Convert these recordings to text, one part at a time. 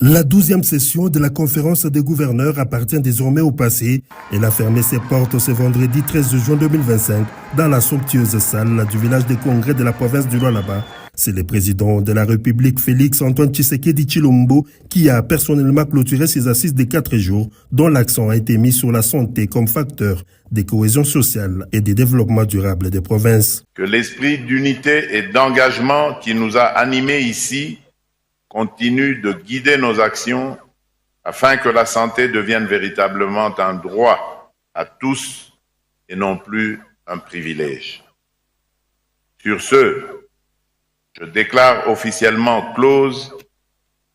La 12e session de la conférence des gouverneurs appartient désormais au passé. Elle a fermé ses portes ce vendredi 13 juin 2025 dans la somptueuse salle du village des congrès de la province du Lualaba. C'est le président de la République, Félix Antoine Tshisekedi Tshilombo, qui a personnellement clôturé ses assises de 4 jours, dont l'accent a été mis sur la santé comme facteur de cohésion sociale et de développement durable des provinces. Que l'esprit d'unité et d'engagement qui nous a animés ici continue de guider nos actions afin que la santé devienne véritablement un droit à tous et non plus un privilège. Sur ce, je déclare officiellement close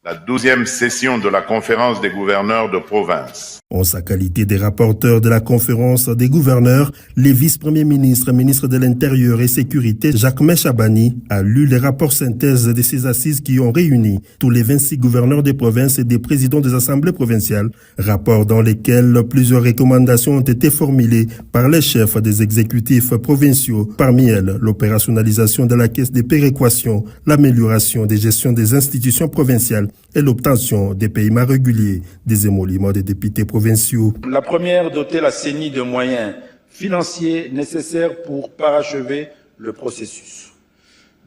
la 12e session de la conférence des gouverneurs de province. En sa qualité de rapporteur de la conférence des gouverneurs, les vice-premiers ministres, ministres de l'Intérieur et Sécurité, Jacques Chabani, a lu les rapports synthèse de ces assises qui ont réuni tous les 26 gouverneurs des provinces et des présidents des assemblées provinciales, rapports dans lesquels plusieurs recommandations ont été formulées par les chefs des exécutifs provinciaux, parmi elles l'opérationnalisation de la caisse de péréquation, l'amélioration des gestions des institutions provinciales et l'obtention des paiements réguliers des émoluments des députés provinciaux. La première, doter la CENI de moyens financiers nécessaires pour parachever le processus.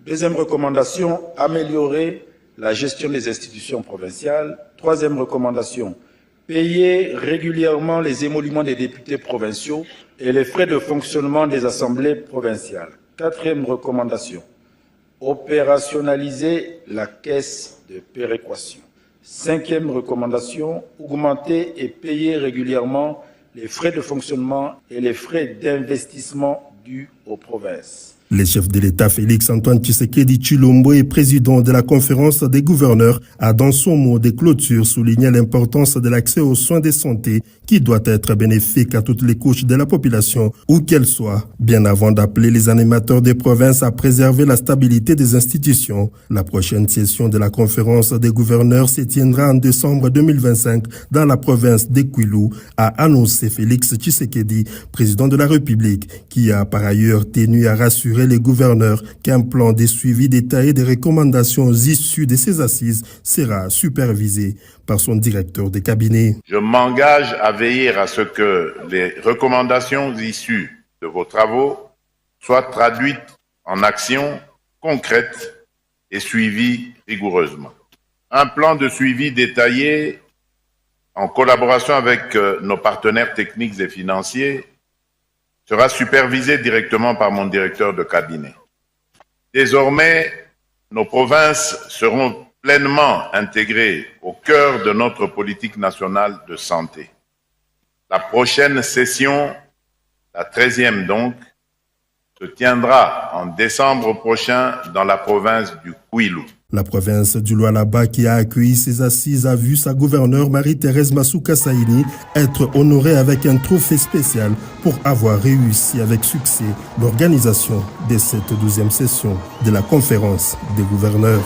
Deuxième recommandation, améliorer la gestion des institutions provinciales. Troisième recommandation, payer régulièrement les émoluments des députés provinciaux et les frais de fonctionnement des assemblées provinciales. Quatrième recommandation, opérationnaliser la caisse de péréquation. Cinquième recommandation, augmenter et payer régulièrement les frais de fonctionnement et les frais d'investissement dus aux provinces. Le chef de l'État Félix Antoine Tshisekedi Tshilombo et président de la conférence des gouverneurs a dans son mot de clôture souligné l'importance de l'accès aux soins de santé qui doit être bénéfique à toutes les couches de la population, où qu'elles soient, bien avant d'appeler les animateurs des provinces à préserver la stabilité des institutions. La prochaine session de la conférence des gouverneurs se tiendra en décembre 2025 dans la province de Kwilu, a annoncé Félix Tshisekedi, président de la République, qui a par ailleurs tenu à rassurer les gouverneurs qu'un plan de suivi détaillé des recommandations issues de ces assises sera supervisé par son directeur de cabinet. Je m'engage à veiller à ce que les recommandations issues de vos travaux soient traduites en actions concrètes et suivies rigoureusement. Un plan de suivi détaillé en collaboration avec nos partenaires techniques et financiers sera supervisé directement par mon directeur de cabinet. Désormais, nos provinces seront pleinement intégrées au cœur de notre politique nationale de santé. La prochaine session, la 13e donc, se tiendra en décembre prochain dans la province du Kwilu. La province du Lualaba qui a accueilli ces assises a vu sa gouverneure Marie-Thérèse Masuka Saini être honorée avec un trophée spécial pour avoir réussi avec succès l'organisation de cette 12e session de la conférence des gouverneurs.